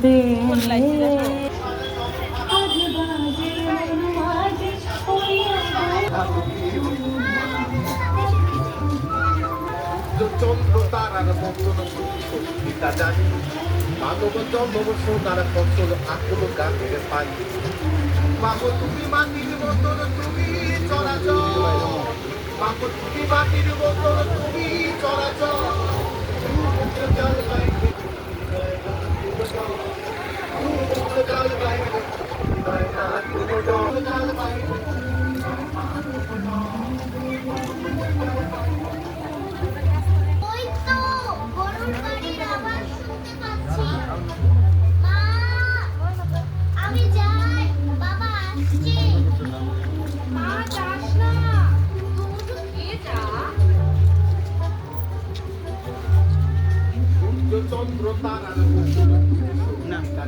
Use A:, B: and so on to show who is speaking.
A: দে
B: চন্দ্র তারার বন্ধন পিতা জানি মানব জন্ম সোনার ফসল আকুল গানের পানি মাগো তুমি মাটির বন্ধন তুমি চরাচর মাগো তুমি মাটির বন্ধন তুমি চরাচর জল বাইরে জল বাইরে জল বাইরে
C: ওই তো গরুর গাড়ির আওয়াজ শুনতে পাচ্ছি। মা, আমি যাই, বাবা আসছে। মা যাস না, দুধ খেয়ে যা।
B: চন্দ্র তারার